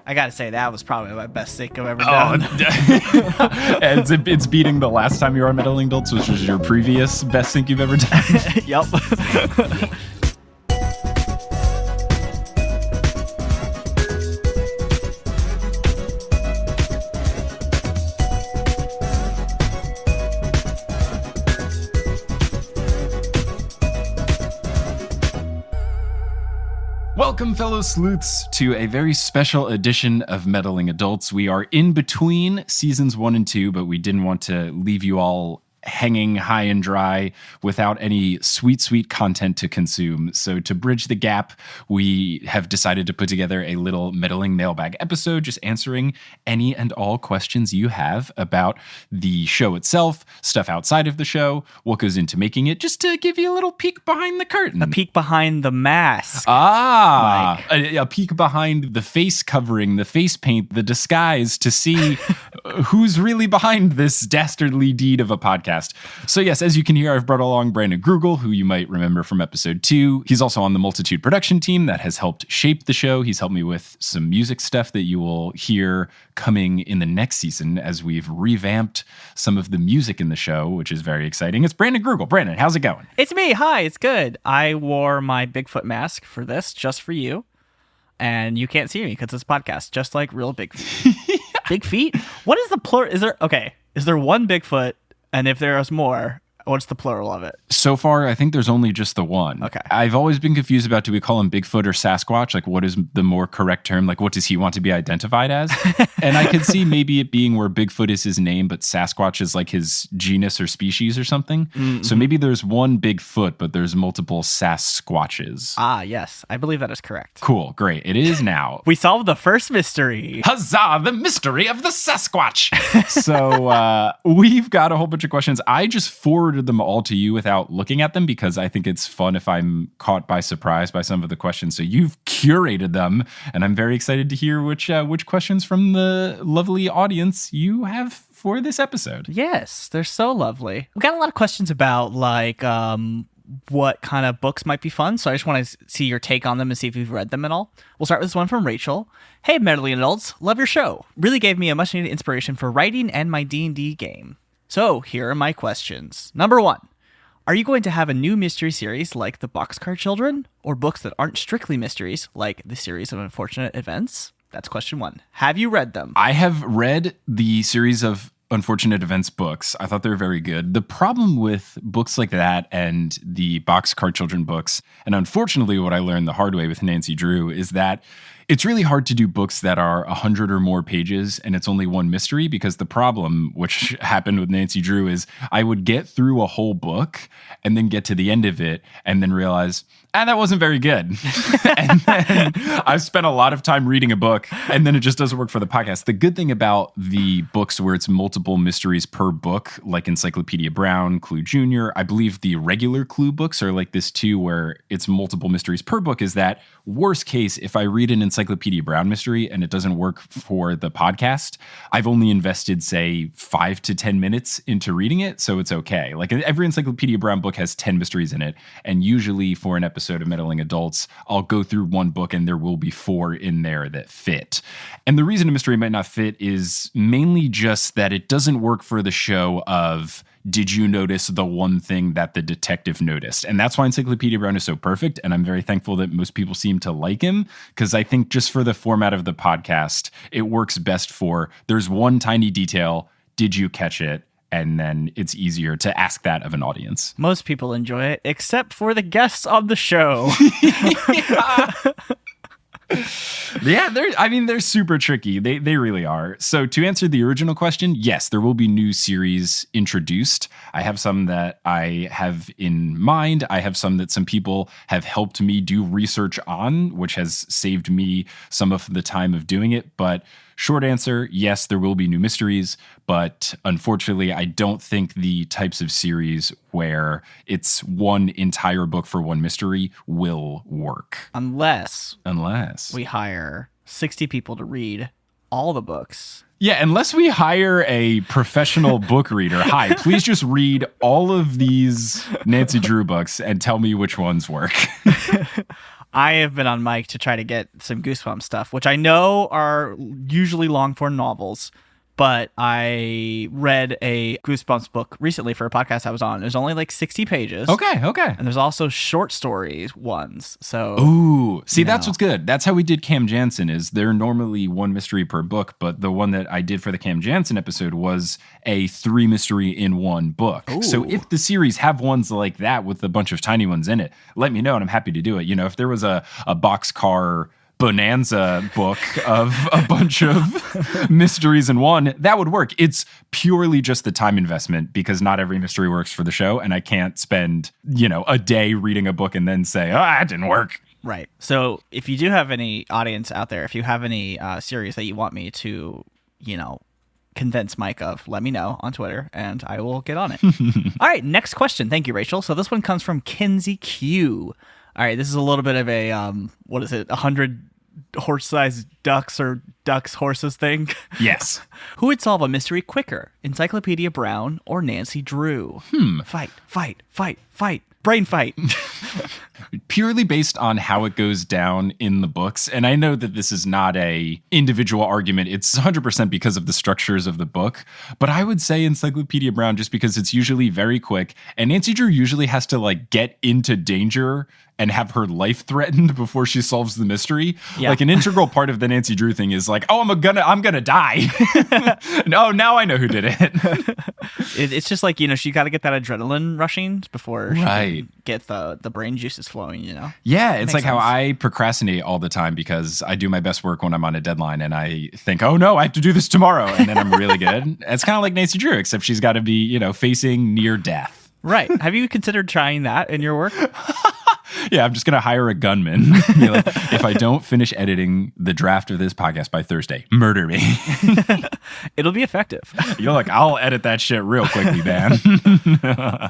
I gotta say, that was probably my best sync I've ever done. And it's beating the last time you were on Meddling Adults, which was your previous best sync you've ever done. Yep. Welcome, fellow sleuths, to a very special edition of Meddling Adults. We are in between seasons 1 and 2, but we didn't want to leave you all hanging high and dry without any sweet content to consume. So to bridge the gap, we have decided to put together a little Meddling Mailbag episode, just answering any and all questions you have about the show itself, stuff outside of the show, what goes into making it, just to give you a little peek behind the curtain. A peek behind the mask. A peek behind the face covering, the face paint, the disguise, to see who's really behind this dastardly deed of a podcast. So yes, as you can hear, I've brought along Brandon Grugel, who you might remember from episode 2. He's also on the Multitude production team that has helped shape the show. He's helped me with some music stuff that you will hear coming in the next season as we've revamped some of the music in the show, which is very exciting. It's Brandon Grugel. Brandon, how's it going? It's me. Hi, it's good. I wore my Bigfoot mask for this, just for you. And you can't see me because it's a podcast, just like real big feet. Big feet? What is the plural? Is there one Bigfoot? And if there's more, what's the plural of it? So far, I think there's only just the one. Okay. I've always been confused about, do we call him Bigfoot or Sasquatch? Like, what is the more correct term? Like, what does he want to be identified as? And I could see maybe it being where Bigfoot is his name, but Sasquatch is like his genus or species or something. Mm-hmm. So maybe there's one Bigfoot, but there's multiple Sasquatches. Ah, yes. I believe that is correct. Cool. Great. It is now. We solved the first mystery. Huzzah! The mystery of the Sasquatch. So we've got a whole bunch of questions. I just forwarded them all to you without looking at them because I think it's fun if I'm caught by surprise by some of the questions. So you've curated them, and I'm very excited to hear which questions from the lovely audience you have for this episode. Yes, they're so lovely. We got a lot of questions about like what kind of books might be fun, so I just want to see your take on them and see if you've read them at all. We'll start with this one from Rachel. Hey, Meddling Adults, love your show. Really gave me a much needed inspiration for writing and my D&D game. So here are my questions. Number 1, are you going to have a new mystery series like the Boxcar Children, or books that aren't strictly mysteries like the series of unfortunate events? That's question 1. Have you read them? I have read the series of Unfortunate Events books. I thought they were very good. The problem with books like that and the Boxcar Children books, and unfortunately what I learned the hard way with Nancy Drew, is that it's really hard to do books that are 100 or more pages and it's only one mystery, because the problem, which happened with Nancy Drew, is I would get through a whole book and then get to the end of it and then realize, that wasn't very good. And then I've spent a lot of time reading a book and then it just doesn't work for the podcast. The good thing about the books where it's multiple mysteries per book, like Encyclopedia Brown, Clue Jr., I believe the regular Clue books are like this too, where it's multiple mysteries per book, is that worst case, if I read an Encyclopedia Brown mystery and it doesn't work for the podcast, I've only invested, say, 5 to 10 minutes into reading it, so it's okay. Like every Encyclopedia Brown book has 10 mysteries in it, and usually for an episode of Meddling Adults, I'll go through one book and there will be 4 in there that fit. And the reason a mystery might not fit is mainly just that it doesn't work for the show of, did you notice the one thing that the detective noticed? And that's why Encyclopedia Brown is so perfect. And I'm very thankful that most people seem to like him, because I think just for the format of the podcast, it works best for, there's one tiny detail. Did you catch it? And then it's easier to ask that of an audience. Most people enjoy it, except for the guests on the show. Yeah, they're super tricky. They really are. So to answer the original question, yes, there will be new series introduced. I have some that I have in mind. I have some that some people have helped me do research on, which has saved me some of the time of doing it. But short answer, yes, there will be new mysteries, but unfortunately, I don't think the types of series where it's one entire book for one mystery will work. Unless we hire 60 people to read all the books. Yeah, unless we hire a professional book reader. Hi, please just read all of these Nancy Drew books and tell me which ones work. I have been on mic to try to get some Goosebumps stuff, which I know are usually long form novels. But I read a Goosebumps book recently for a podcast I was on. It was only like 60 pages. Okay. And there's also short stories ones. So, ooh, see, that's what's good. That's how we did Cam Jansen. Is they're normally one mystery per book, but the one that I did for the Cam Jansen episode was a 3 mystery in one book. Ooh. So if the series have ones like that with a bunch of tiny ones in it, let me know and I'm happy to do it. You know, if there was a boxcar bonanza book of a bunch of mysteries in one, that would work. It's purely just the time investment because not every mystery works for the show, and I can't spend, a day reading a book and then say, that didn't work. Right. So if you do have any audience out there, if you have any series that you want me to, convince Mike of, let me know on Twitter and I will get on it. All right, next question. Thank you, Rachel. So this one comes from Kinsey Q. All right, this is a little bit of a, 100 horse-sized ducks or ducks horses thing? Yes. Who would solve a mystery quicker, Encyclopedia Brown or Nancy Drew? Fight. Brain fight. Purely based on how it goes down in the books. And I know that this is not a individual argument. It's 100% because of the structures of the book. But I would say Encyclopedia Brown just because it's usually very quick. And Nancy Drew usually has to get into danger and have her life threatened before she solves the mystery. Yeah. Like an integral part of the Nancy Drew thing is I'm gonna die. No, now I know who did it. It's just she got to get that adrenaline rushing before she Right. can get the brain juices flowing, Yeah, it's like how sense. I procrastinate all the time because I do my best work when I'm on a deadline and I think, oh no, I have to do this tomorrow. And then I'm really good. It's kind of like Nancy Drew, except she's got to be, facing near death. Right. Have you considered trying that in your work? Yeah, I'm just going to hire a gunman. Be like, if I don't finish editing the draft of this podcast by Thursday, murder me. It'll be effective. You're like, I'll edit that shit real quickly, man.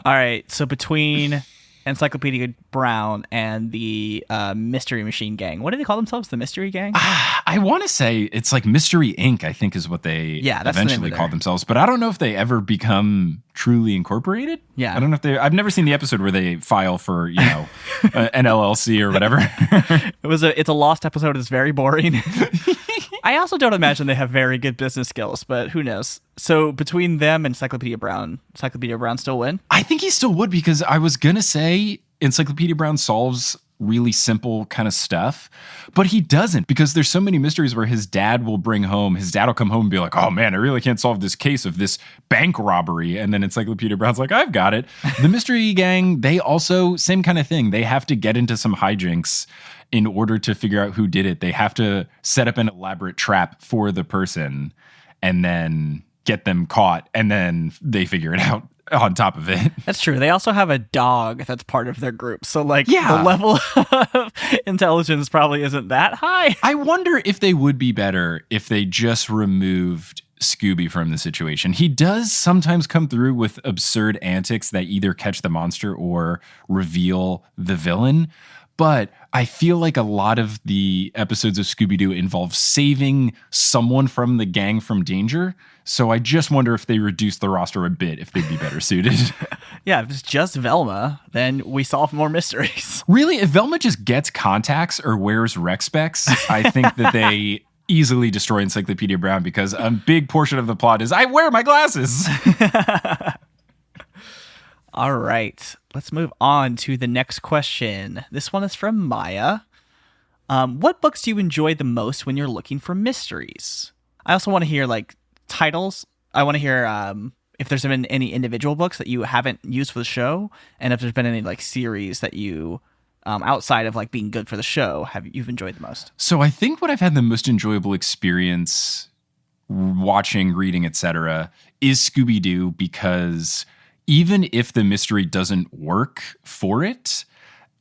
All right. So between Encyclopedia Brown and the Mystery Machine Gang, what do they call themselves? The Mystery Gang? I want to say it's like Mystery Inc., I think is what they that's eventually called themselves. But I don't know if they ever become truly incorporated. Yeah. I don't know if I've never seen the episode where they file for, an LLC or whatever. It's a lost episode. It's very boring. I also don't imagine they have very good business skills, but who knows? So between them and Encyclopedia Brown still win? I think he still would because I was going to say Encyclopedia Brown solves really simple kind of stuff, but he doesn't because there's so many mysteries where his dad will come home and be like, oh man, I really can't solve this case of this bank robbery. And then Encyclopedia Brown's like, I've got it. The Mystery Gang, they also, same kind of thing. They have to get into some hijinks in order to figure out who did it. They have to set up an elaborate trap for the person and then get them caught. And then they figure it out on top of it. That's true. They also have a dog that's part of their group. So the level of intelligence probably isn't that high. I wonder if they would be better if they just removed Scooby from the situation. He does sometimes come through with absurd antics that either catch the monster or reveal the villain. But I feel like a lot of the episodes of Scooby-Doo involve saving someone from the gang from danger. So I just wonder if they reduce the roster a bit, if they'd be better suited. Yeah, if it's just Velma, then we solve more mysteries. Really, if Velma just gets contacts or wears rec specs, I think that they easily destroy Encyclopedia Brown because a big portion of the plot is I wear my glasses. All right, let's move on to the next question. This one is from Maya. What books do you enjoy the most when you're looking for mysteries? I also want to hear titles. I want to hear if there's been any individual books that you haven't used for the show, and if there's been any series that you outside of being good for the show you've enjoyed the most. So I think what I've had the most enjoyable experience watching, reading, etc. is Scooby-Doo because even if the mystery doesn't work for it,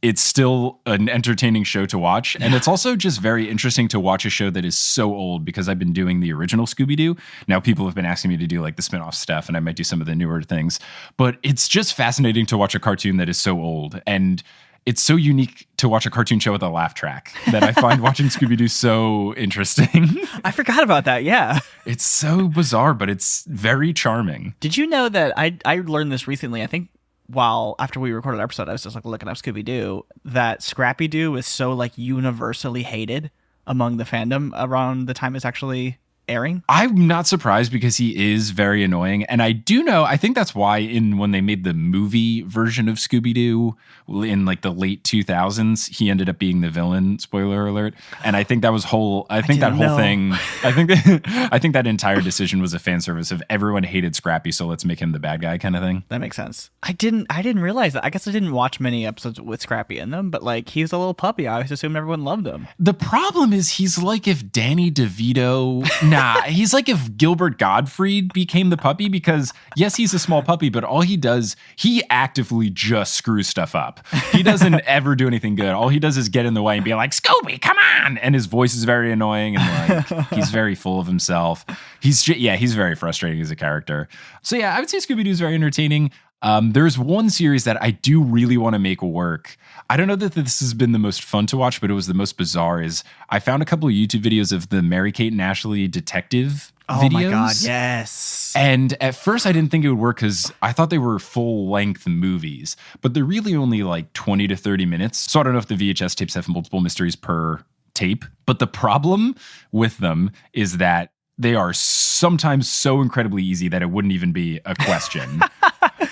it's still an entertaining show to watch. And it's also just very interesting to watch a show that is so old because I've been doing the original Scooby-Doo. Now people have been asking me to do the spin-off stuff and I might do some of the newer things. But it's just fascinating to watch a cartoon that is so old. And it's so unique to watch a cartoon show with a laugh track that I find watching Scooby-Doo so interesting. I forgot about that, yeah. It's so bizarre, but it's very charming. Did you know that I learned this recently? I think while after we recorded an episode, I was just like looking up Scooby Doo, that Scrappy Doo is so like universally hated among the fandom around the time it's actually airing. I'm not surprised because he is very annoying. And I do know, I think that's why when they made the movie version of Scooby-Doo in like the late 2000s, he ended up being the villain, spoiler alert. And I think that was I think that entire decision was a fan service of everyone hated Scrappy, so let's make him the bad guy kind of thing. That makes sense. I didn't realize that. I guess I didn't watch many episodes with Scrappy in them, but like he's a little puppy. I always assumed everyone loved him. The problem is he's like if Danny DeVito... Nah, he's like if Gilbert Gottfried became the puppy, because yes, he's a small puppy, but all he does, he actively just screws stuff up. He doesn't ever do anything good. All he does is get in the way and be like, Scooby, come on. And his voice is very annoying and like he's very full of himself. He's very frustrating as a character. So yeah, I would say Scooby-Doo is very entertaining. There's one series that I do really want to make work. I don't know that this has been the most fun to watch, but it was the most bizarre. Is I found a couple of YouTube videos of the Mary-Kate and Ashley detective videos. Oh my God, yes. And at first I didn't think it would work because I thought they were full-length movies, but they're really only like 20 to 30 minutes. So I don't know if the VHS tapes have multiple mysteries per tape, but the problem with them is that they are sometimes so incredibly easy that it wouldn't even be a question.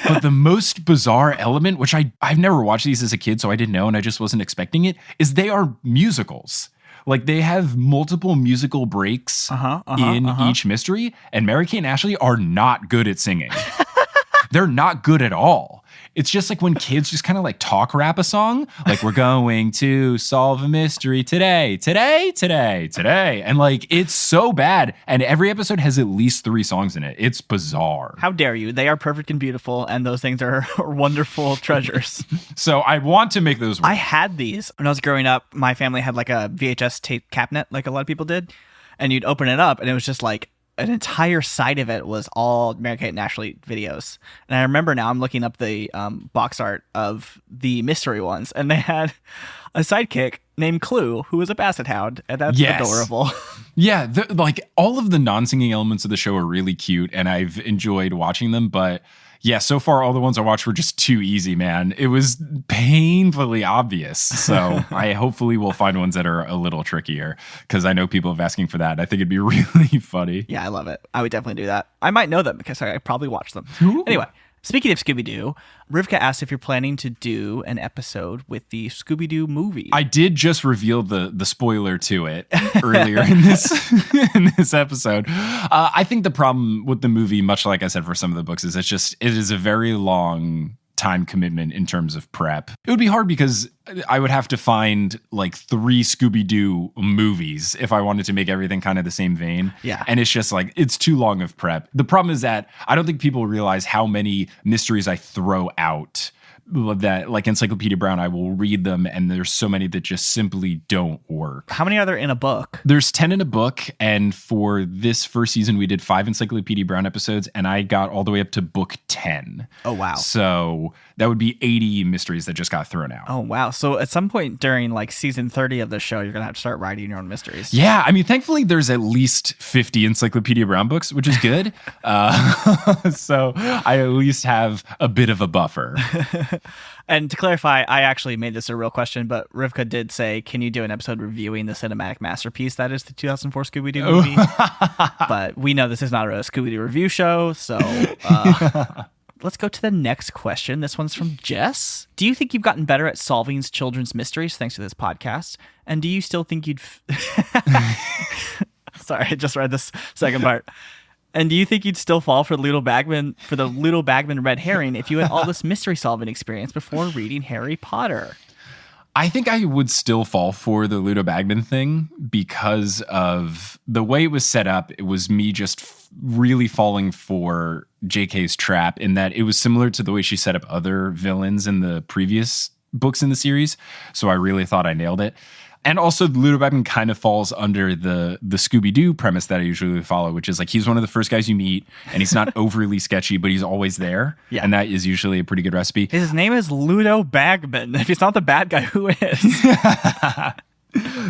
But the most bizarre element, which I've never watched these as a kid, so I didn't know, and I just wasn't expecting it, is they are musicals. Like they have multiple musical breaks in each mystery, and Mary-Kate and Ashley are not good at singing. They're not good at all. It's just like when kids just kind of like talk rap a song, like we're going to solve a mystery today. And like, it's so bad. And every episode has at least 3 songs in it. It's bizarre. How dare you? They are perfect and beautiful. And those things are wonderful treasures. So I want to make those work. I had these when I was growing up. My family had like a VHS tape cabinet, like a lot of people did. And you'd open it up and it was just like, an entire side of it was all Mary-Kate and Ashley videos. And I remember now I'm looking up the box art of the mystery ones, and they had a sidekick named Clue, who was a basset hound, and that's adorable. Yeah, like all of the non-singing elements of the show are really cute, and I've enjoyed watching them, but yeah, so far all the ones I watched were just too easy, man. It was painfully obvious. So I hopefully will find ones that are a little trickier, because I know people have asking for that. I think it'd be really funny. Yeah, I love it. I would definitely do that. I might know them because I probably watched them. Ooh. Anyway, speaking of Scooby-Doo, Rivka asked if you're planning to do an episode with the Scooby-Doo movie. I did just reveal the spoiler to it earlier in this episode. I think the problem with the movie, much like I said for some of the books, is it is a very long time commitment in terms of prep. It would be hard because I would have to find like 3 Scooby-Doo movies if I wanted to make everything kind of the same vein. Yeah. And it's just like, it's too long of prep. The problem is that I don't think people realize how many mysteries I throw out. That like Encyclopedia Brown, I will read them, and there's so many that just simply don't work. How many are there in a book? There's 10 in a book, and for this first season, we did 5 Encyclopedia Brown episodes, and I got all the way up to book 10. Oh, wow. So that would be 80 mysteries that just got thrown out. Oh, wow. So at some point during like season 30 of the show, you're going to have to start writing your own mysteries. Yeah. I mean, thankfully, there's at least 50 Encyclopedia Brown books, which is good. So I at least have a bit of a buffer. And to clarify, I actually made this a real question, but Rivka did say, can you do an episode reviewing the cinematic masterpiece that is the 2004 Scooby-Doo movie? But we know this is not a Scooby-Doo review show, so let's go to the next question. This one's from Jess. Do you think you've gotten better at solving children's mysteries thanks to this podcast? And do you still think you'd... Sorry, I just read this second part. And do you think you'd still fall for the Little Bagman red herring if you had all this mystery solving experience before reading Harry Potter? I think I would still fall for the Ludo Bagman thing because of the way it was set up. It was me just really falling for JK's trap in that it was similar to the way she set up other villains in the previous books in the series. So I really thought I nailed it. And also, Ludo Bagman kind of falls under the Scooby-Doo premise that I usually follow, which is like he's one of the first guys you meet, and he's not overly sketchy, but he's always there. Yeah. And that is usually a pretty good recipe. His name is Ludo Bagman. If he's not the bad guy, who is?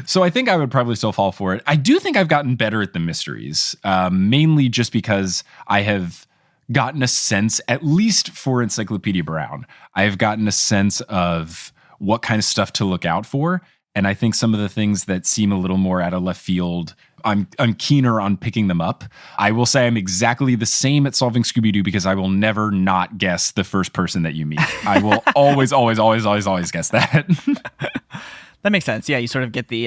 So I think I would probably still fall for it. I do think I've gotten better at the mysteries, mainly just because I have gotten a sense, at least for Encyclopedia Brown, I've gotten a sense of what kind of stuff to look out for. And I think some of the things that seem a little more out of left field, I'm keener on picking them up. I will say I'm exactly the same at solving Scooby-Doo because I will never not guess the first person that you meet. I will always guess that. That makes sense. Yeah, you sort of get the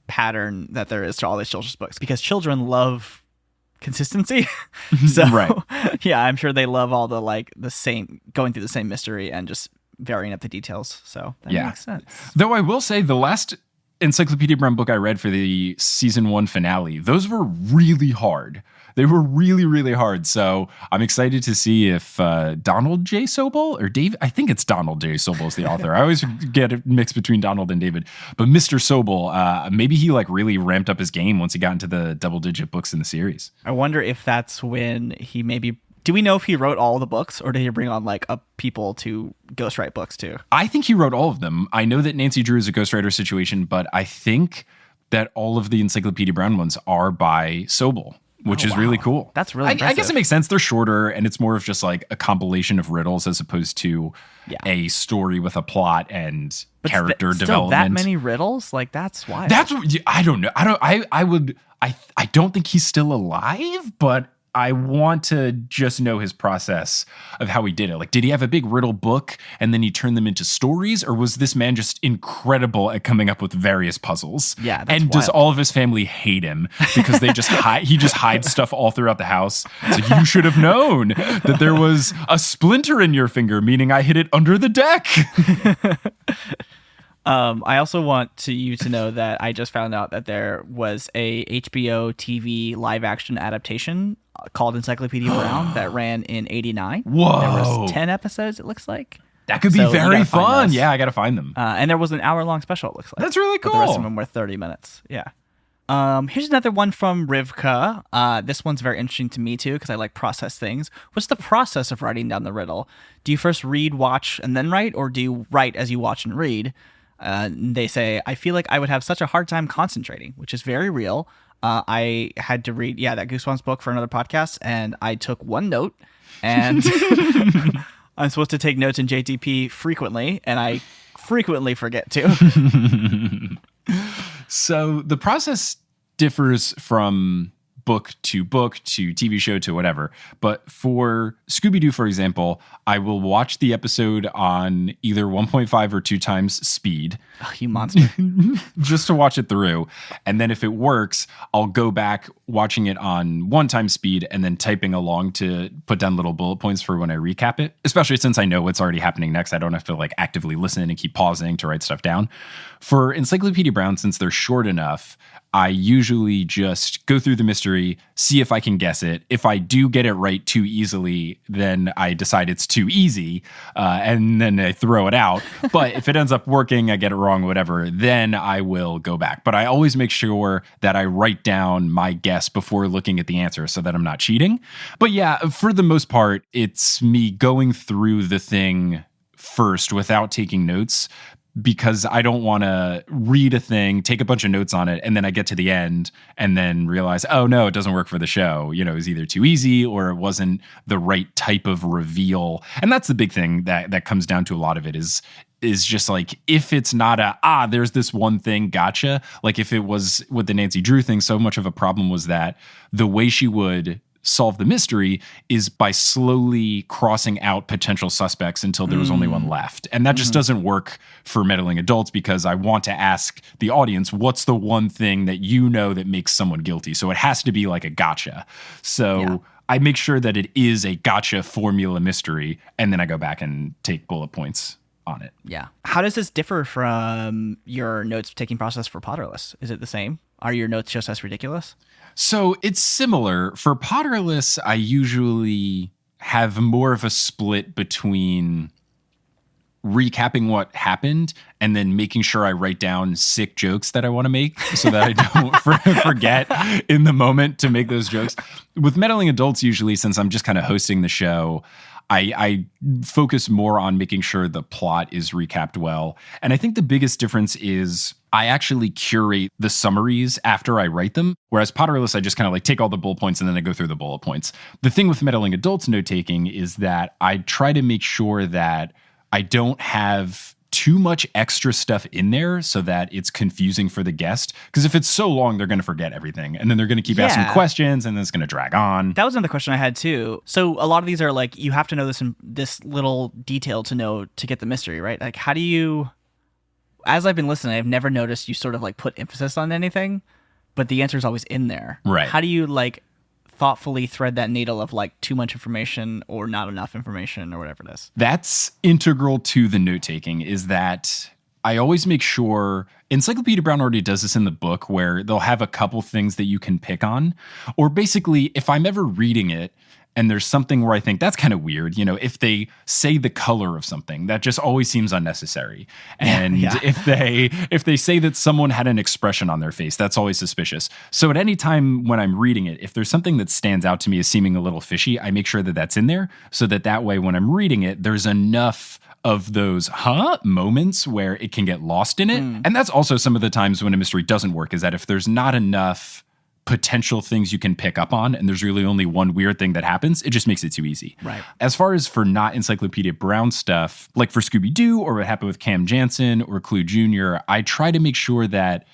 pattern that there is to all these children's books because children love consistency. So Right. Yeah, I'm sure they love all the same, going through the same mystery and just varying up the details. So that makes sense. Though I will say the last Encyclopedia Brown book I read for the season 1 finale, those were really hard. They were really, really hard. So I'm excited to see if Donald J. Sobel or David, I think it's Donald J. Sobel is the author. I always get it mixed between Donald and David. But Mr. Sobel, maybe he really ramped up his game once he got into the double-digit books in the series. I wonder if that's when he maybe... Do we know if he wrote all the books or did he bring on people to ghostwrite books too? I think he wrote all of them. I know that Nancy Drew is a ghostwriter situation, but I think that all of the Encyclopedia Brown ones are by Sobel, which is really cool. That's really impressive. I guess it makes sense. They're shorter and it's more of just a compilation of riddles as opposed to a story with a plot and character development. That many riddles? That's wild. That's what, I don't know. I don't think he's still alive, but I want to just know his process of how he did it. Did he have a big riddle book and then he turned them into stories? Or was this man just incredible at coming up with various puzzles? Yeah, that's and wild. Does all of his family hate him because they just he just hides stuff all throughout the house? So you should have known that there was a splinter in your finger, meaning I hid it under the deck. I also want you to know that I just found out that there was a HBO TV live action adaptation called Encyclopedia Brown that ran in '89. Whoa. There was 10 episodes, it looks like. That could be very fun. Yeah, I got to find them. And there was an hour-long special, it looks like. That's really cool. But the rest of them were 30 minutes. Yeah. Here's another one from Rivka. This one's very interesting to me, too, because I process things. What's the process of writing down the riddle? Do you first read, watch, and then write? Or do you write as you watch and read? They say, I feel like I would have such a hard time concentrating, which is very real. I had to read, that Goosebumps book for another podcast, and I took one note, and I'm supposed to take notes in JTP frequently, and I frequently forget to. So the process differs from book to TV show to whatever. But for Scooby-Doo, for example, I will watch the episode on either 1.5 or 2 times speed. Oh, you monster. Just to watch it through. And then if it works, I'll go back watching it on 1 time speed and then typing along to put down little bullet points for when I recap it. Especially since I know what's already happening next. I don't have to actively listen and keep pausing to write stuff down. For Encyclopedia Brown, since they're short enough, I usually just go through the mystery, see if I can guess it. If I do get it right too easily, then I decide it's too easy, and then I throw it out. But if it ends up working, I get it wrong, whatever, then I will go back. But I always make sure that I write down my guess before looking at the answer so that I'm not cheating. But yeah, for the most part, it's me going through the thing first without taking notes, because I don't want to read a thing, take a bunch of notes on it, and then I get to the end and then realize, oh no, it doesn't work for the show. It was either too easy or it wasn't the right type of reveal. And that's the big thing that comes down to a lot of it is just if it's not there's this one thing, gotcha. If it was with the Nancy Drew thing, so much of a problem was that the way she would solve the mystery is by slowly crossing out potential suspects until there was only one left. And that just doesn't work for meddling adults, because I want to ask the audience, what's the one thing that that makes someone guilty? So it has to be like a gotcha. So I make sure that it is a gotcha formula mystery, and then I go back and take bullet points on it. Yeah. How does this differ from your notes-taking process for Potterless? Is it the same? Are your notes just as ridiculous? So it's similar. For Potterless, I usually have more of a split between recapping what happened and then making sure I write down sick jokes that I want to make so that I don't forget in the moment to make those jokes. With Meddling Adults, usually, since I'm just kind of hosting the show, I focus more on making sure the plot is recapped well. And I think the biggest difference is I actually curate the summaries after I write them, whereas Potterless, I just kind of like take all the bullet points and then I go through the bullet points. The thing with Meddling Adults note taking is that I try to make sure that I don't have too much extra stuff in there so that it's confusing for the guest. Because if it's so long, they're going to forget everything. And then they're going to keep asking questions and then it's going to drag on. That was another question I had too. So a lot of these are like, you have to know this little detail to know to get the mystery, right? Like how do you, as I've been listening, I've never noticed you sort of like put emphasis on anything, but the answer is always in there. Right. How do you like thoughtfully thread that needle of like too much information or not enough information or whatever it is? That's integral to the note taking, is that I always make sure Encyclopedia Brown already does this in the book where they'll have a couple things that you can pick on. Or basically, if I'm ever reading it and there's something where I think that's kind of weird, you know, if they say the color of something, that just always seems unnecessary. And if they say that someone had an expression on their face, that's always suspicious. So at any time when I'm reading it, if there's something that stands out to me as seeming a little fishy, I make sure that that's in there so that way when I'm reading it, there's enough of those moments where it can get lost in it. And that's also some of the times when a mystery doesn't work, is that if there's not enough potential things you can pick up on and there's really only one weird thing that happens, it just makes it too easy. Right. As far as for not Encyclopedia Brown stuff, like for Scooby-Doo or what happened with Cam Jansen or Clue Jr., I try to make sure that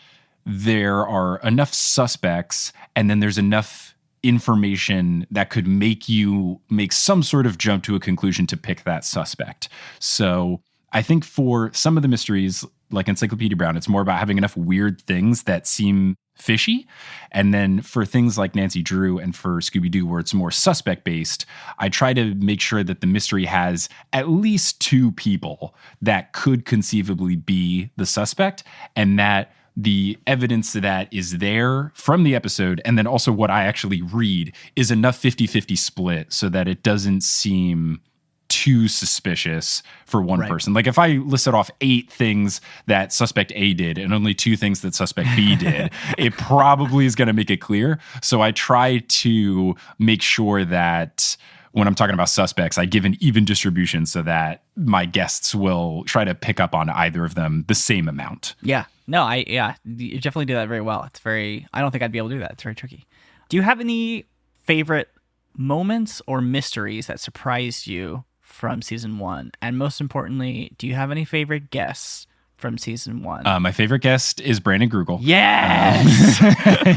there are enough suspects and then there's enough information that could make you make some sort of jump to a conclusion to pick that suspect. So I think for some of the mysteries, like Encyclopedia Brown, it's more about having enough weird things that seem fishy. And then for things like Nancy Drew and for Scooby-Doo, where it's more suspect-based, I try to make sure that the mystery has at least two people that could conceivably be the suspect, and that the evidence that is there from the episode, and then also what I actually read, is enough 50-50 split so that it doesn't seem too suspicious for one person. Like if I listed off 8 things that suspect A did and only 2 things that suspect B did, it probably is going to make it clear. So I try to make sure that when I'm talking about suspects, I give an even distribution so that my guests will try to pick up on either of them the same amount. Yeah. No, you definitely do that very well. I don't think I'd be able to do that. It's very tricky. Do you have any favorite moments or mysteries that surprised you from season 1? And most importantly, do you have any favorite guests from season 1? My favorite guest is Brandon Grugel. Yes!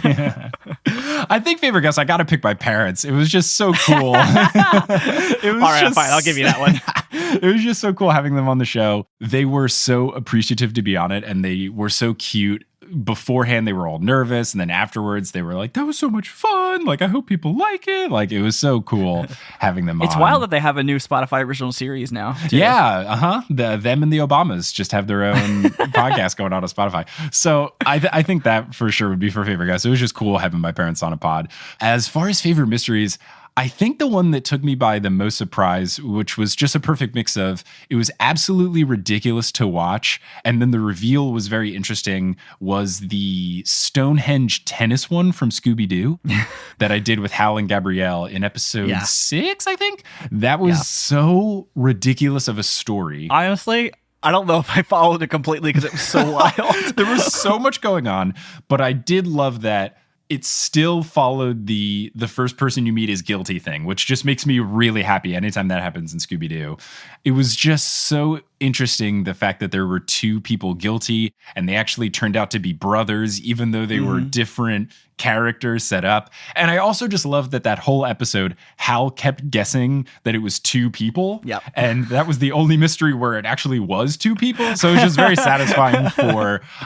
Yeah. I think favorite guest, I got to pick my parents. It was just so cool. It was all right, fine. I'll give you that one. It was just so cool having them on the show. They were so appreciative to be on it, and they were so cute. Beforehand, they were all nervous, and then afterwards, they were like, that was so much fun. Like, I hope people like it. Like, it was so cool having them on. It's wild that they have a new Spotify original series now, too. Yeah, them and the Obamas just have their own podcast going on Spotify. So I think that for sure would be for favorite guys. It was just cool having my parents on a pod. As far as favorite mysteries, I think the one that took me by the most surprise, which was just a perfect mix of, it was absolutely ridiculous to watch, and then the reveal was very interesting, was the Stonehenge tennis one from Scooby-Doo that I did with Hal and Gabrielle in episode 6, I think. That was so ridiculous of a story. Honestly, I don't know if I followed it completely because it was so wild. There was so much going on, but I did love that it still followed the first person you meet is guilty thing, which just makes me really happy anytime that happens in Scooby-Doo. It was just so interesting, the fact that there were 2 people guilty and they actually turned out to be brothers, even though they were different characters set up. And I also just love that whole episode, Hal kept guessing that it was 2 people. Yep. And that was the only mystery where it actually was 2 people. So it was just very satisfying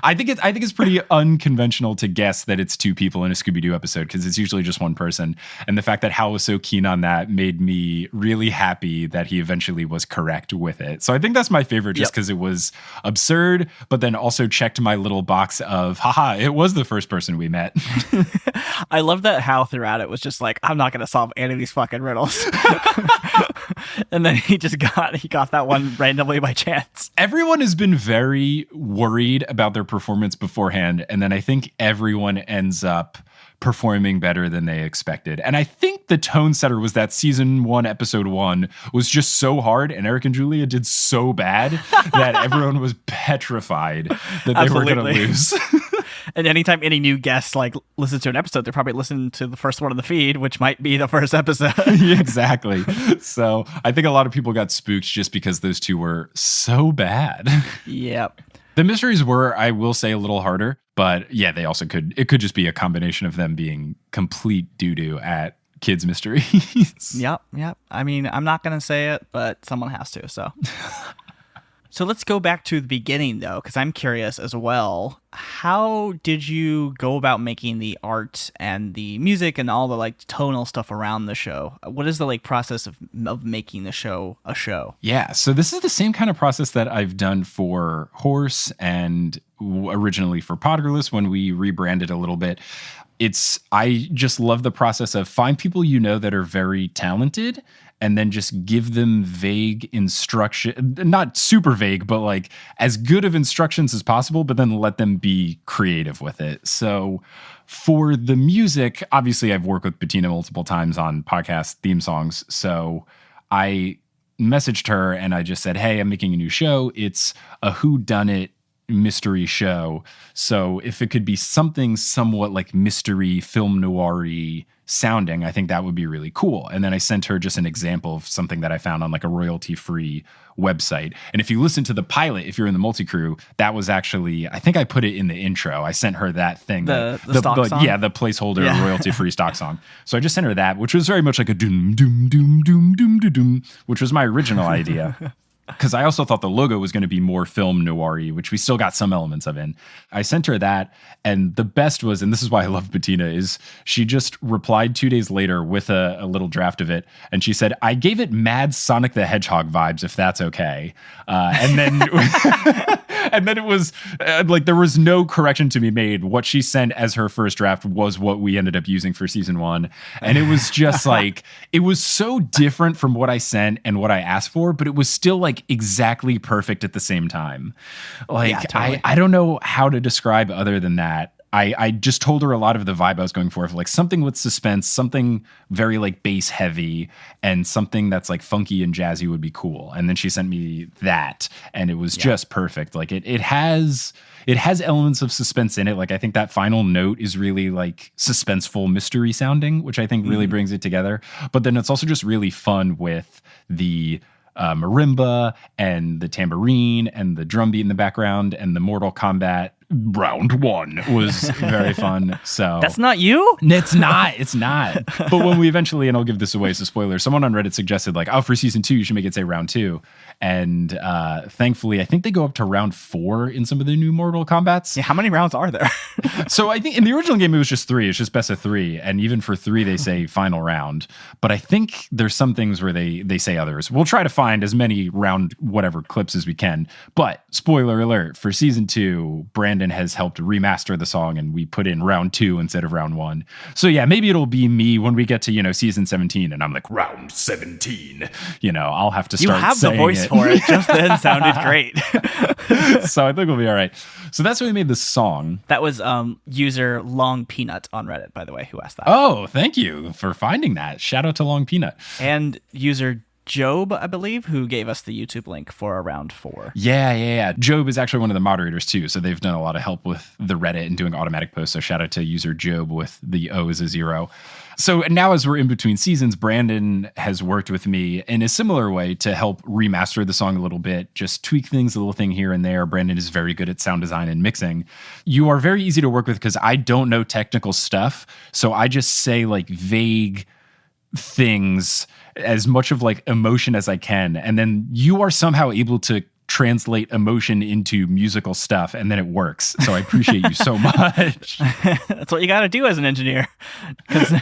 I think it's pretty unconventional to guess that it's 2 people in a Scooby-Doo episode, because it's usually just one person. And the fact that Hal was so keen on that made me really happy that he eventually was correct with it. So I think that's my favorite, just because it was absurd, but then also checked my little box of, haha, it was the first person we met. I love that Hal throughout it was just like, I'm not going to solve any of these fucking riddles. And then he got that one randomly by chance. Everyone has been very worried about their performance beforehand, and then I think everyone ends up performing better than they expected. And I think the tone setter was that season 1, episode 1 was just so hard, and Eric and Julia did so bad that everyone was petrified that they were going to lose. And anytime any new guest like listens to an episode, they're probably listening to the first one on the feed, which might be the first episode. Yeah, exactly. So I think a lot of people got spooked just because those two were so bad. Yep. The mysteries were, I will say, a little harder, but yeah, they also it could just be a combination of them being complete doo-doo at kids' mysteries. Yep. I mean, I'm not going to say it, but someone has to, so. So let's go back to the beginning, though, because I'm curious as well. How did you go about making the art and the music and all the like tonal stuff around the show? What is the like process of making the show a show? Yeah, so this is the same kind of process that I've done for Horse and originally for Podderless when we rebranded a little bit. I just love the process of find people you know that are very talented and then just give them vague instruction, not super vague, but like as good of instructions as possible, but then let them be creative with it. So for the music, obviously I've worked with Bettina multiple times on podcast theme songs. So I messaged her and I just said, hey, I'm making a new show. It's a whodunit mystery show. So if it could be something somewhat like mystery, film noir-y sounding, I think that would be really cool. And then I sent her just an example of something that I found on like a royalty-free website. And if you listen to the pilot, if you're in the multi-crew, that was actually, I think I put it in the intro. I sent her that thing. The stock song? Yeah, the placeholder royalty-free stock song. So I just sent her that, which was very much like a doom, doom, doom, doom, doom, doom, doom, which was my original idea. Because I also thought the logo was going to be more film noir-y, which we still got some elements of in. I sent her that, and the best was, and this is why I love Bettina, is she just replied 2 days later with a little draft of it, and she said, I gave it mad Sonic the Hedgehog vibes, if that's okay. And then and then it was like there was no correction to be made. What she sent as her first draft was what we ended up using for season 1. And it was just like, it was so different from what I sent and what I asked for, but it was still like exactly perfect at the same time. Like, yeah, totally. I don't know how to describe other than that. I just told her a lot of the vibe I was going for like something with suspense, something very like bass heavy, and something that's like funky and jazzy would be cool. And then she sent me that, and it was just perfect. Like it has elements of suspense in it. Like I think that final note is really like suspenseful mystery sounding, which I think really brings it together. But then it's also just really fun with the marimba and the tambourine and the drum beat in the background, and the Mortal Kombat round 1 was very fun. So that's not you? It's not. But when we eventually, and I'll give this away as a spoiler, someone on Reddit suggested like, oh, for season 2, you should make it say round 2. And thankfully, I think they go up to round 4 in some of the new Mortal Kombats. Yeah, how many rounds are there? So I think in the original game, it was just 3. It's just best of 3. And even for 3, they say final round. But I think there's some things where they say others. We'll try to find as many round whatever clips as we can. But spoiler alert, for season 2, Brandon has helped remaster the song, and we put in round 2 instead of round 1. So yeah, maybe it'll be me when we get to, season 17 and I'm like, round 17. I'll have to start saying it. You have the voice for it. Just then sounded great. So I think we'll be all right. So that's how we made the song. That was user Long Peanut on Reddit, by the way, who asked that. Oh, thank you for finding that. Shout out to Long Peanut. And user Job, I believe, who gave us the YouTube link for round 4. Yeah. Job is actually one of the moderators too, so they've done a lot of help with the Reddit and doing automatic posts. So shout out to user Job with the O as a 0. So now as we're in between seasons, Brandon has worked with me in a similar way to help remaster the song a little bit, just tweak things a little thing here and there. Brandon is very good at sound design and mixing. You are very easy to work with because I don't know technical stuff. So I just say like vague things, as much of like emotion as I can, and then you are somehow able to translate emotion into musical stuff, and then it works. So I appreciate you so much. That's what you got to do as an engineer, because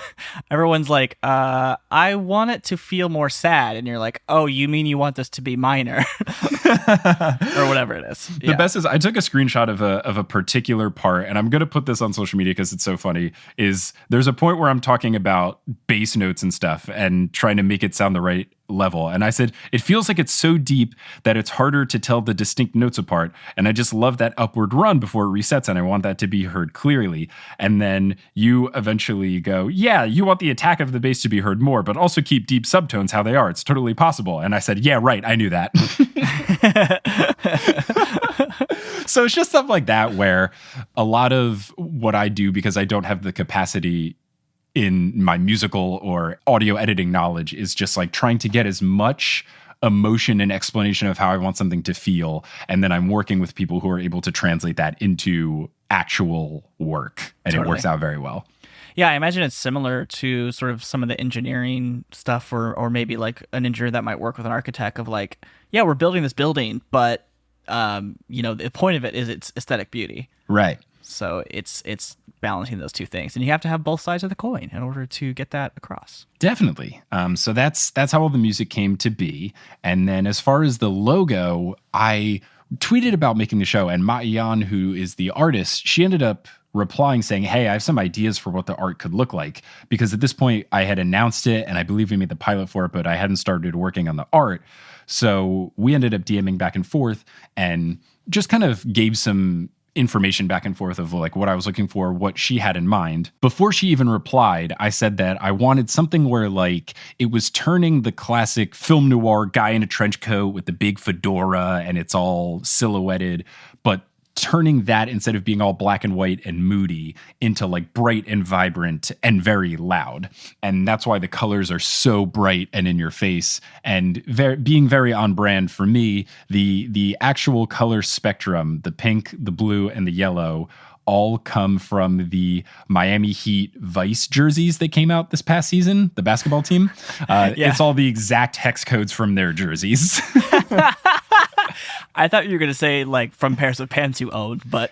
everyone's like, I want it to feel more sad, and you're like, oh, you mean you want this to be minor or whatever it is. The best is I took a screenshot of a particular part, and I'm going to put this on social media because it's so funny, is there's a point where I'm talking about bass notes and stuff and trying to make it sound the right level. And I said, it feels like it's so deep that it's harder to tell the distinct notes apart. And I just love that upward run before it resets. And I want that to be heard clearly. And then you eventually go, yeah, you want the attack of the bass to be heard more, but also keep deep subtones how they are. It's totally possible. And I said, yeah, right. I knew that. So it's just stuff like that where a lot of what I do, because I don't have the capacity in my musical or audio editing knowledge, is just like trying to get as much emotion and explanation of how I want something to feel. And then I'm working with people who are able to translate that into actual work. And It works out very well. Yeah, I imagine it's similar to sort of some of the engineering stuff, or maybe like an engineer that might work with an architect of like, yeah, we're building this building, but the point of it is its aesthetic beauty. Right. So it's balancing those two things, and you have to have both sides of the coin in order to get that across. Definitely. So that's how all the music came to be. And then as far as the logo, I tweeted about making the show, and Ma-Yan, who is the artist, she ended up replying saying, hey, I have some ideas for what the art could look like, because at this point I had announced it and I believe we made the pilot for it, but I hadn't started working on the art. So we ended up DMing back and forth and just kind of gave some information back and forth of like what I was looking for, what she had in mind. Before she even replied, I said that I wanted something where like it was turning the classic film noir guy in a trench coat with the big fedora and it's all silhouetted, but turning that, instead of being all black and white and moody, into like bright and vibrant and very loud. And that's why the colors are so bright and in your face, and being very on brand for me. The actual color spectrum, the pink, the blue, and the yellow, all come from the Miami Heat Vice jerseys that came out this past season, the basketball team. It's all the exact hex codes from their jerseys. I thought you were going to say like from pairs of pants you owned, but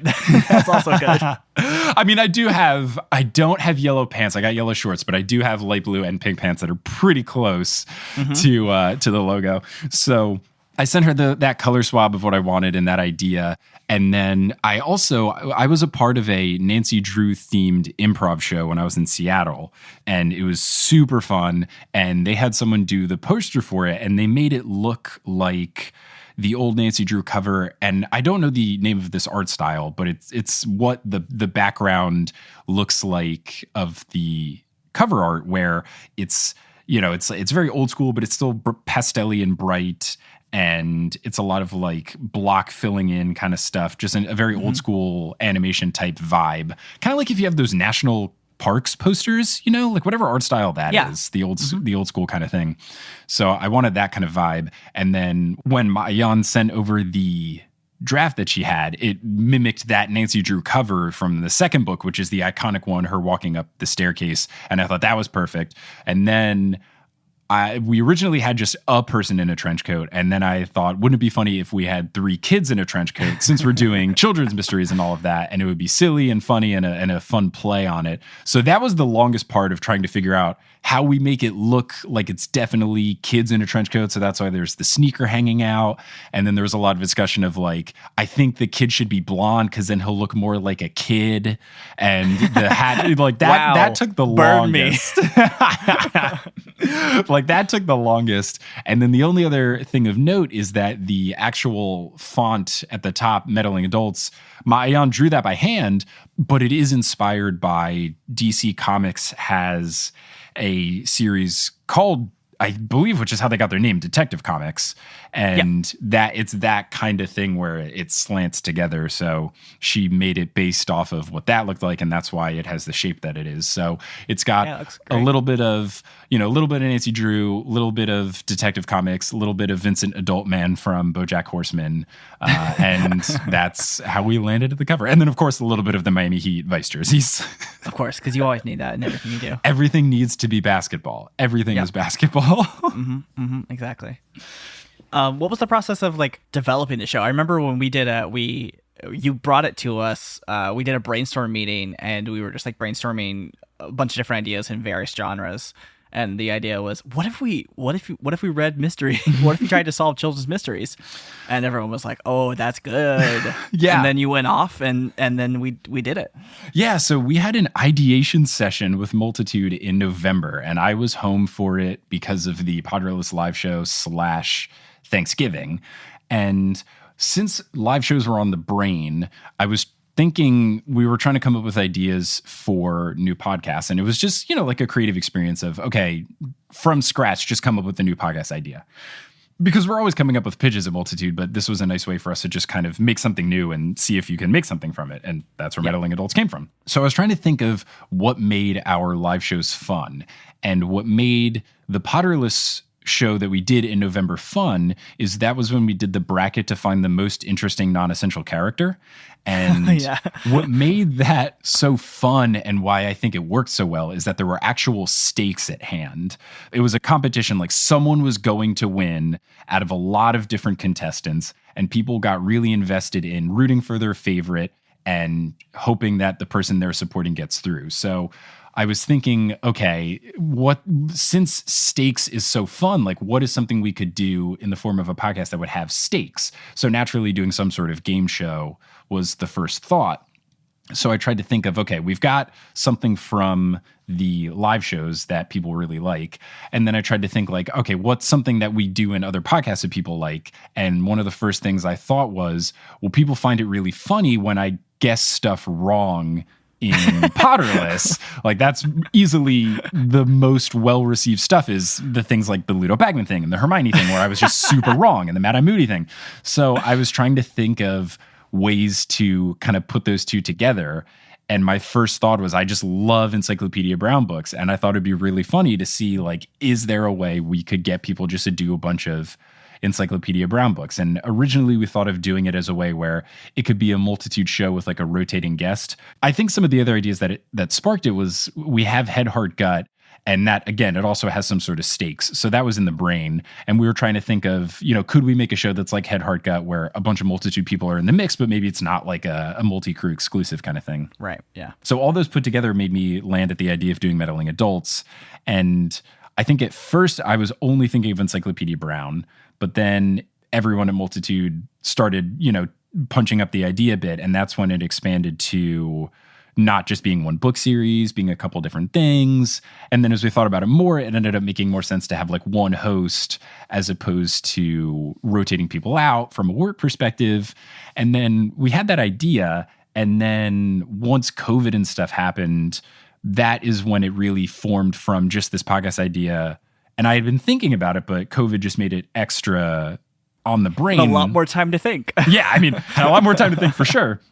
that's also good. I mean, I don't have yellow pants. I got yellow shorts, but I do have light blue and pink pants that are pretty close to the logo. So I sent her that color swab of what I wanted and that idea. And then I was a part of a Nancy Drew themed improv show when I was in Seattle, and it was super fun. And they had someone do the poster for it, and they made it look like the old Nancy Drew cover. And I don't know the name of this art style, but it's what the background looks like of the cover art, where it's very old school, but it's still pastel-y and bright. And it's a lot of like block filling in kind of stuff, just a very old school animation type vibe. Kind of like if you have those national parks posters, like whatever art style that is, the old school kind of thing. So I wanted that kind of vibe. And then when Ma-Yan sent over the draft that she had, it mimicked that Nancy Drew cover from the second book, which is the iconic one, her walking up the staircase. And I thought that was perfect. And then we originally had just a person in a trench coat, and then I thought, wouldn't it be funny if we had 3 kids in a trench coat, since we're doing children's mysteries and all of that, and it would be silly and funny and a fun play on it. So that was the longest part of trying to figure out how we make it look like it's definitely kids in a trench coat. So that's why there's the sneaker hanging out. And then there was a lot of discussion of like, I think the kid should be blonde because then he'll look more like a kid. And the hat, like that, wow. That took the Burn longest. Like that took the longest. And then the only other thing of note is that the actual font at the top, Meddling Adults, Ma-Yan drew that by hand, but it is inspired by DC Comics has a series called, I believe, which is how they got their name, Detective Comics. And that it's that kind of thing where it slants together. So she made it based off of what that looked like, and that's why it has the shape that it is. So it's got a little bit of, a little bit of Nancy Drew, a little bit of Detective Comics, a little bit of Vincent Adult Man from BoJack Horseman. And that's how we landed at the cover. And then, of course, a little bit of the Miami Heat Vice jerseys. Of course, because you always need that in everything you do. Everything needs to be basketball. Everything is basketball. Exactly. What was the process of like developing the show? I remember when we did you brought it to us. We did a brainstorm meeting, and we were just like brainstorming a bunch of different ideas in various genres. And the idea was, what if we read mystery? What if we tried to solve children's mysteries? And everyone was like, "Oh, that's good." Yeah. And then you went off, and then we did it. Yeah, so we had an ideation session with Multitude in November, and I was home for it because of the Podreless live show / Thanksgiving. And since live shows were on the brain, I was thinking we were trying to come up with ideas for new podcasts. And it was just, like a creative experience of, okay, from scratch, just come up with a new podcast idea. Because we're always coming up with pitches at Multitude, but this was a nice way for us to just kind of make something new and see if you can make something from it. And that's where Meddling Adults came from. So I was trying to think of what made our live shows fun. And what made the Potterless show that we did in November fun is that was when we did the bracket to find the most interesting non-essential character. And what made that so fun and why I think it worked so well is that there were actual stakes at hand. It was a competition, like someone was going to win out of a lot of different contestants, and people got really invested in rooting for their favorite and hoping that the person they're supporting gets through. So I was thinking, okay, since stakes is so fun, like what is something we could do in the form of a podcast that would have stakes? So naturally doing some sort of game show was the first thought. So I tried to think of, okay, we've got something from the live shows that people really like. And then I tried to think like, okay, what's something that we do in other podcasts that people like? And one of the first things I thought was, well, people find it really funny when I guess stuff wrong in Potterless. Like that's easily the most well-received stuff is the things like the Ludo Bagman thing and the Hermione thing where I was just super wrong, and the Mad-Eye Moody thing. So I was trying to think of ways to kind of put those two together. And my first thought was, I just love Encyclopedia Brown books. And I thought it'd be really funny to see, like, is there a way we could get people just to do a bunch of Encyclopedia Brown books? And originally we thought of doing it as a way where it could be a Multitude show with like a rotating guest. I think some of the other ideas that sparked it was we have Head, Heart, Gut. And that, again, it also has some sort of stakes. So that was in the brain. And we were trying to think of, could we make a show that's like Head, Heart, Gut, where a bunch of Multitude people are in the mix, but maybe it's not like a multi-crew exclusive kind of thing. Right, yeah. So all those put together made me land at the idea of doing Meddling Adults. And I think at first I was only thinking of Encyclopedia Brown, but then everyone at Multitude started, punching up the idea a bit. And that's when it expanded to not just being one book series, being a couple different things. And then as we thought about it more, it ended up making more sense to have like one host as opposed to rotating people out from a work perspective. And then we had that idea. And then once COVID and stuff happened, that is when it really formed from just this podcast idea. And I had been thinking about it, but COVID just made it extra on the brain. A lot more time to think. Yeah, I mean, had a lot more time to think for sure.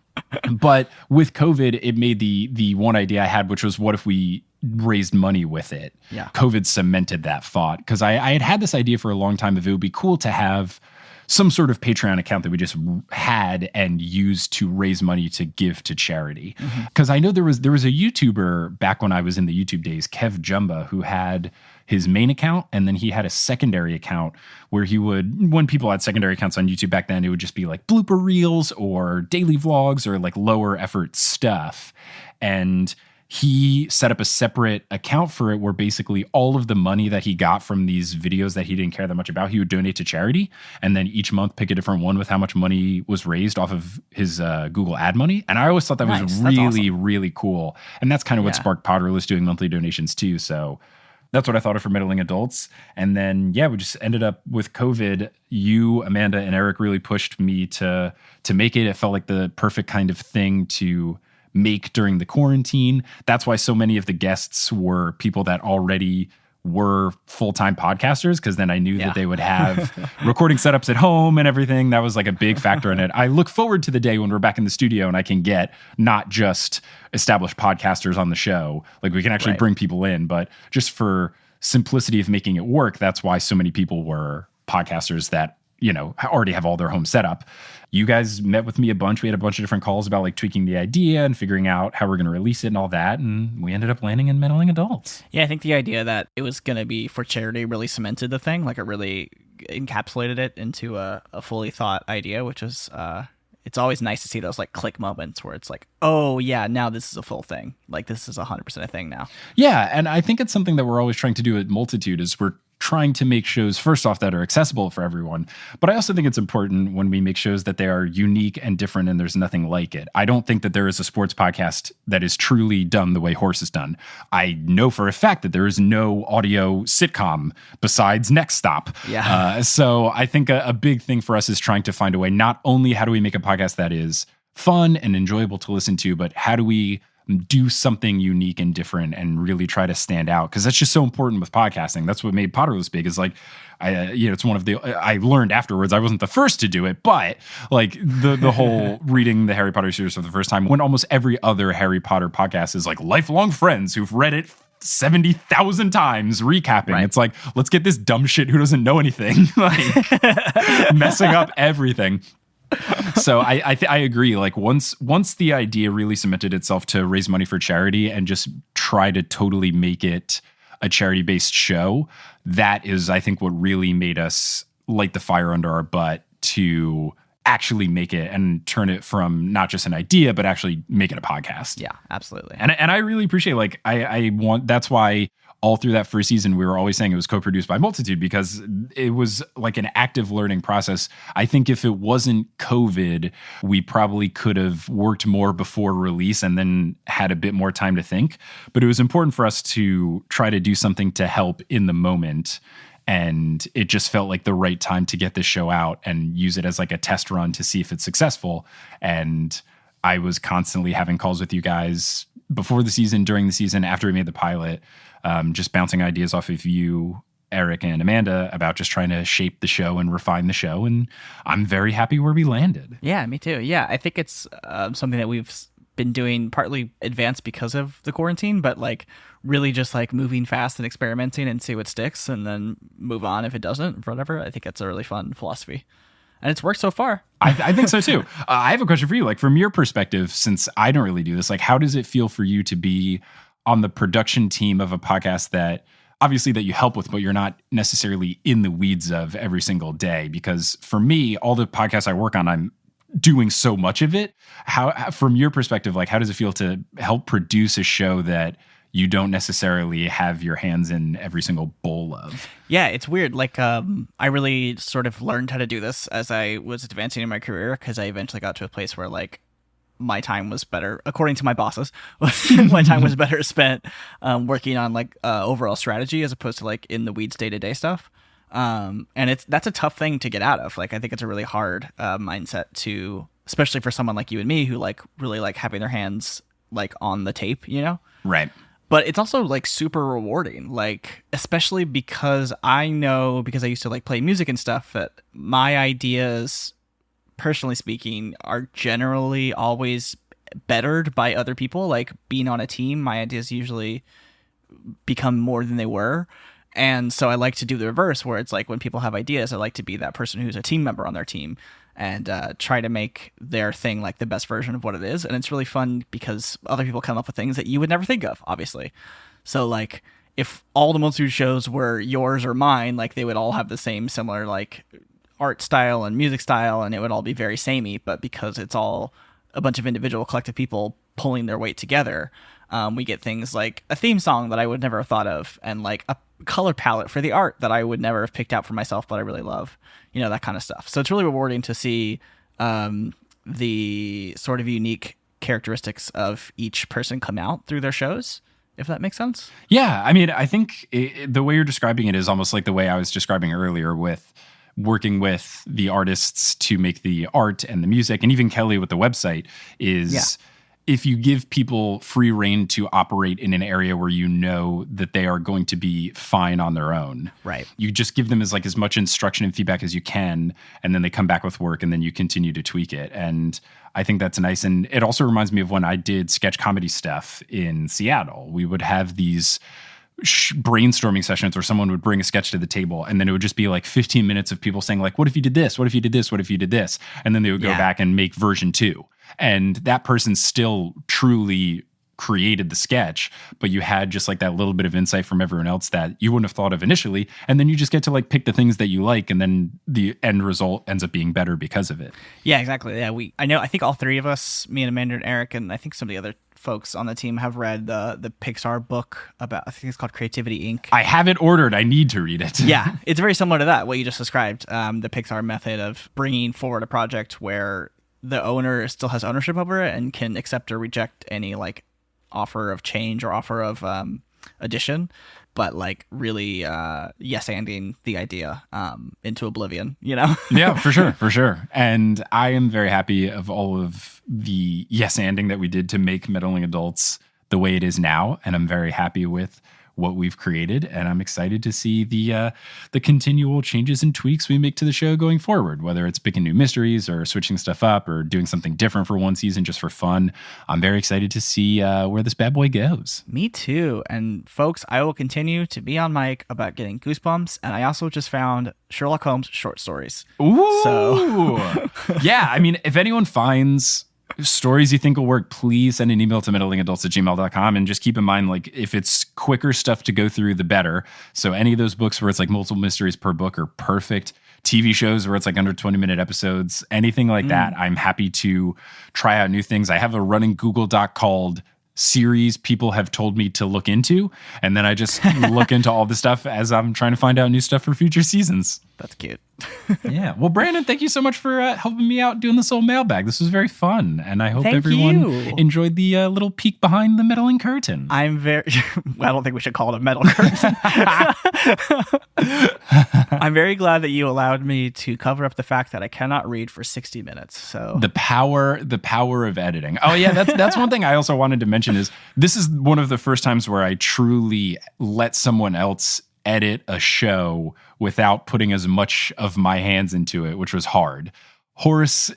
But with COVID, it made the one idea I had, which was what if we raised money with it? Yeah. COVID cemented that thought because I had this idea for a long time of it would be cool to have some sort of Patreon account that we just had and used to raise money to give to charity. Because I know there was a YouTuber back when I was in the YouTube days, Kev Jumba, who had his main account and then he had a secondary account where he would, when people had secondary accounts on YouTube back then, it would just be like blooper reels or daily vlogs or like lower effort stuff. And he set up a separate account for it where basically all of the money that he got from these videos that he didn't care that much about, he would donate to charity. And then each month pick a different one with how much money was raised off of his Google ad money. And I always thought that was really, really cool. And that's kind of what sparked Potterless doing monthly donations too. So that's what I thought of for Meddling Adults. And then, we just ended up with COVID. You, Amanda, and Eric really pushed me to make it. It felt like the perfect kind of thing to make during the quarantine. That's why so many of the guests were people that already were full-time podcasters, because then I knew that they would have recording setups at home and everything. That was like a big factor in it. I look forward to the day when we're back in the studio and I can get not just established podcasters on the show. Like we can actually bring people in, but just for simplicity of making it work, that's why so many people were podcasters that, already have all their home set up. You guys met with me a bunch. We had a bunch of different calls about like tweaking the idea and figuring out how we're going to release it and all that. And we ended up landing in Meddling Adults. Yeah, I think the idea that it was going to be for charity really cemented the thing. Like it really encapsulated it into a fully thought idea, which was it's always nice to see those like click moments where it's like, oh yeah, now this is a full thing. Like this is 100% a thing now. Yeah, and I think it's something that we're always trying to do at Multitude is we're trying to make shows, first off, that are accessible for everyone. But I also think it's important when we make shows that they are unique and different and there's nothing like it. I don't think that there is a sports podcast that is truly done the way Horse is done. I know for a fact that there is no audio sitcom besides Next Stop. Yeah. So I think a big thing for us is trying to find a way, not only how do we make a podcast that is fun and enjoyable to listen to, but how do we do something unique and different and really try to stand out, because that's just so important with podcasting. That's what made Potterless big. Is like, it's one of the I learned afterwards. I wasn't the first to do it, but like the whole reading the Harry Potter series for the first time, when almost every other Harry Potter podcast is like lifelong friends who've read it 70,000 times recapping. Right. It's like, let's get this dumb shit who doesn't know anything like messing up everything. So I agree. Like once the idea really cemented itself to raise money for charity and just try to totally make it a charity-based show, that is, I think, what really made us light the fire under our butt to actually make it and turn it from not just an idea, but actually make it a podcast. Yeah, absolutely. And I really appreciate, like, I want, that's why all through that first season, we were always saying it was co-produced by Multitude, because it was like an active learning process. I think if it wasn't COVID, we probably could have worked more before release and then had a bit more time to think. But it was important for us to try to do something to help in the moment. And it just felt like the right time to get this show out and use it as like a test run to see if it's successful. And I was constantly having calls with you guys before the season, during the season, after we made the pilot, just bouncing ideas off of you, Eric, and Amanda about just trying to shape the show and refine the show. And I'm very happy where we landed. Yeah, me too. Yeah, I think it's something that we've been doing partly advanced because of the quarantine, but like really just like moving fast and experimenting and see what sticks and then move on if it doesn't, whatever. I think that's a really fun philosophy. And it's worked so far. I think so too. I have a question for you. Like, from your perspective, since I don't really do this, like, how does it feel for you to be on the production team of a podcast that obviously that you help with, but you're not necessarily in the weeds of every single day? Because for me, all the podcasts I work on, I'm doing so much of it. How, from your perspective, like, how does it feel to help produce a show that you don't necessarily have your hands in every single bowl of? Yeah, it's weird. Like, I really sort of learned how to do this as I was advancing in my career, because I eventually got to a place where, like, my time was better, according to my bosses, my time was better spent working on, like, overall strategy as opposed to, like, in the weeds day-to-day stuff. And that's a tough thing to get out of. Like, I think it's a really hard mindset to, especially for someone like you and me who, like, really like having their hands, like, on the tape, you know? Right. But it's also like super rewarding, like, especially because I know, because I used to like play music and stuff, that my ideas, personally speaking, are generally always bettered by other people. Like, being on a team, my ideas usually become more than they were. And so I like to do the reverse, where it's like when people have ideas, I like to be that person who's a team member on their team and try to make their thing like the best version of what it is. And it's really fun because other people come up with things that you would never think of, obviously. So like, if all the Multitude shows were yours or mine, like, they would all have the same similar like art style and music style, and it would all be very samey. But because it's all a bunch of individual collective people pulling their weight together, we get things like a theme song that I would never have thought of, and like a color palette for the art that I would never have picked out for myself, but I really love, you know, that kind of stuff. So it's really rewarding to see the sort of unique characteristics of each person come out through their shows, if that makes sense. Yeah. I mean, I think the way you're describing it is almost like the way I was describing earlier with working with the artists to make the art and the music, and even Kelly with the website is... Yeah. If you give people free reign to operate in an area where you know that they are going to be fine on their own, right? You just give them as much instruction and feedback as you can, and then they come back with work, and then you continue to tweak it. And I think that's nice. And it also reminds me of when I did sketch comedy stuff in Seattle. We would have these brainstorming sessions where someone would bring a sketch to the table, and then it would just be like 15 minutes of people saying like, what if you did this? What if you did this? What if you did this? And then they would go back and make version 2. And that person still truly created the sketch, but you had just like that little bit of insight from everyone else that you wouldn't have thought of initially. And then you just get to like pick the things that you like, and then the end result ends up being better because of it. Yeah, exactly. Yeah, I think all three of us, me and Amanda and Eric, and I think some of the other folks on the team have read the Pixar book about, I think it's called Creativity Inc. I have it ordered. I need to read it. Yeah, it's very similar to that, what you just described, the Pixar method of bringing forward a project where the owner still has ownership over it and can accept or reject any like offer of change or offer of addition, but like really yes-anding the idea into oblivion, you know? Yeah, for sure. And I am very happy of all of the yes-anding that we did to make Meddling Adults the way it is now, and I'm very happy with what we've created, and I'm excited to see the continual changes and tweaks we make to the show going forward, whether it's picking new mysteries or switching stuff up or doing something different for one season just for fun. I'm very excited to see where this bad boy goes. Me too. And folks, I will continue to be on mic about getting goosebumps, and I also just found Sherlock Holmes short stories. Ooh! So Yeah, I mean, if anyone finds stories you think will work, please send an email to meddlingadults@gmail.com, and just keep in mind, like, if it's quicker stuff to go through, the better. So any of those books where it's like multiple mysteries per book are perfect. TV shows where it's like under 20-minute episodes, anything like that, I'm happy to try out new things. I have a running Google Doc called series people have told me to look into, and then I just look into all the stuff as I'm trying to find out new stuff for future seasons. that's cute. Yeah. Well, Brandon, thank you so much for helping me out doing this whole mailbag. This was very fun, and I hope Thank everyone you. enjoyed the little peek behind the meddling curtain. I'm very well, I don't think we should call it a metal curtain. I'm very glad that you allowed me to cover up the fact that I cannot read for 60 minutes. So The power of editing. Oh yeah, that's one thing I also wanted to mention is this is one of the first times where I truly let someone else edit a show without putting as much of my hands into it, which was hard.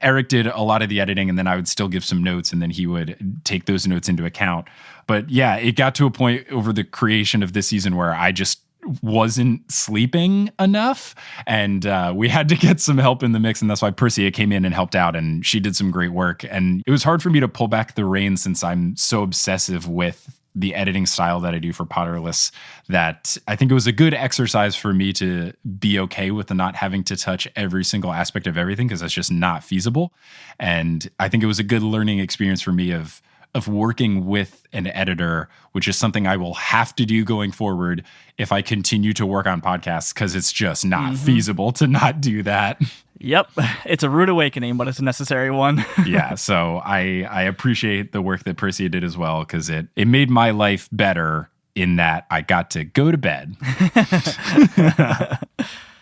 Eric did a lot of the editing, and then I would still give some notes, and then he would take those notes into account. But yeah, it got to a point over the creation of this season where I just wasn't sleeping enough, and we had to get some help in the mix, and that's why Persia came in and helped out, and she did some great work. And it was hard for me to pull back the reins since I'm so obsessive with the editing style that I do for Potterless, that I think it was a good exercise for me to be okay with the not having to touch every single aspect of everything, because that's just not feasible. And I think it was a good learning experience for me of working with an editor, which is something I will have to do going forward if I continue to work on podcasts, because it's just not feasible to not do that. Yep. It's a rude awakening, but it's a necessary one. Yeah. So I appreciate the work that Persia did as well, because it made my life better in that I got to go to bed.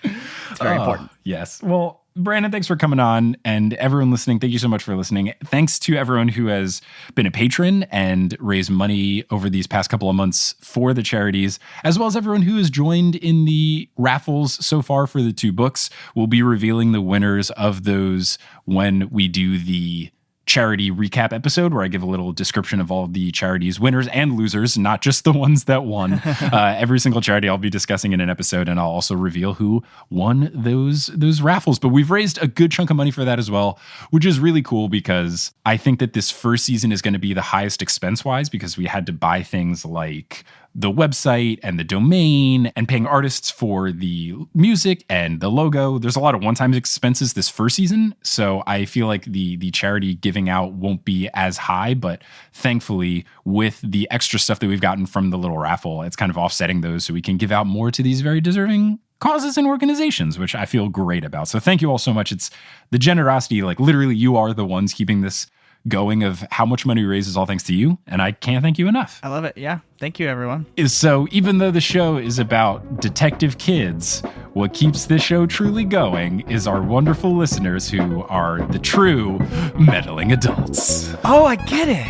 It's very important. Yes. Well, Brandon, thanks for coming on, and everyone listening, thank you so much for listening. Thanks to everyone who has been a patron and raised money over these past couple of months for the charities, as well as everyone who has joined in the raffles so far for the 2 books. We'll be revealing the winners of those when we do the charity recap episode, where I give a little description of all the charities winners and losers, not just the ones that won. Every single charity I'll be discussing in an episode, and I'll also reveal who won those raffles. But we've raised a good chunk of money for that as well, which is really cool, because I think that this first season is going to be the highest expense-wise, because we had to buy things like the website and the domain and paying artists for the music and the logo. There's a lot of one-time expenses this first season, so I feel like the charity giving out won't be as high, but thankfully with the extra stuff that we've gotten from the little raffle, it's kind of offsetting those, so we can give out more to these very deserving causes and organizations, which I feel great about. So thank you all so much. It's the generosity, like literally you are the ones keeping this going, of how much money we raise is all thanks to you, and I can't thank you enough. I love it. Yeah. Thank you, everyone. So even though the show is about detective kids, what keeps this show truly going is our wonderful listeners who are the true meddling adults. Oh, I get it.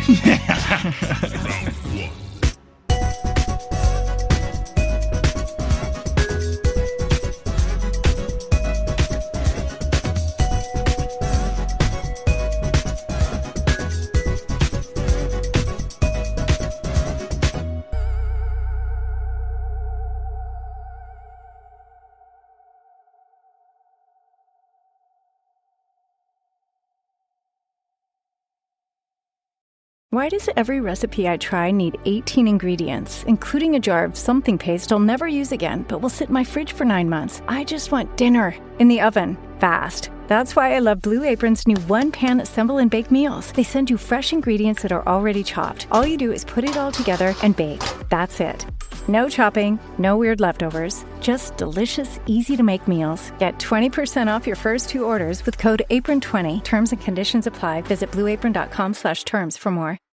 Why does every recipe I try need 18 ingredients, including a jar of something paste I'll never use again, but will sit in my fridge for 9 months? I just want dinner in the oven, fast. That's why I love Blue Apron's new one-pan assemble and bake meals. They send you fresh ingredients that are already chopped. All you do is put it all together and bake. That's it. No chopping, no weird leftovers, just delicious, easy-to-make meals. Get 20% off your first 2 orders with code APRON20. Terms and conditions apply. Visit blueapron.com/terms for more.